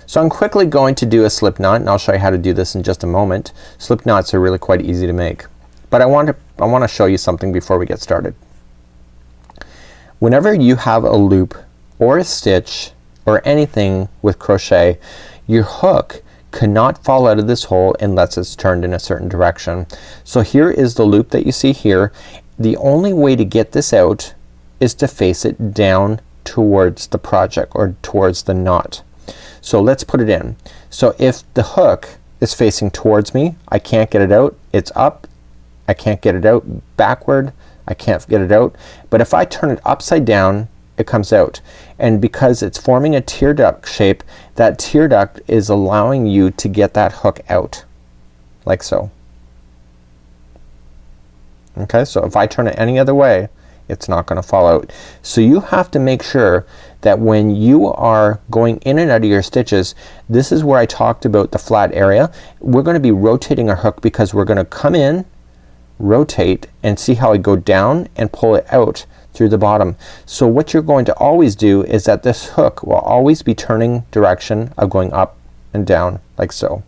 So I'm quickly going to do a slip knot, and I'll show you how to do this in just a moment. Slip knots are really quite easy to make. But I want to show you something before we get started. Whenever you have a loop or a stitch or anything with crochet, your hook cannot fall out of this hole unless it's turned in a certain direction. So here is the loop that you see here. The only way to get this out is to face it down towards the project or towards the knot. So let's put it in. So if the hook is facing towards me, I can't get it out. It's up, I can't get it out. Backward, I can't get it out. But if I turn it upside down, it comes out. And because it's forming a tear duct shape, that tear duct is allowing you to get that hook out like so. Okay, so if I turn it any other way, it's not gonna fall out. So you have to make sure that when you are going in and out of your stitches, this is where I talked about the flat area. We're gonna be rotating our hook because we're gonna come in, rotate, and see how I go down and pull it out through the bottom. So what you're going to always do is that this hook will always be turning direction of going up and down like so.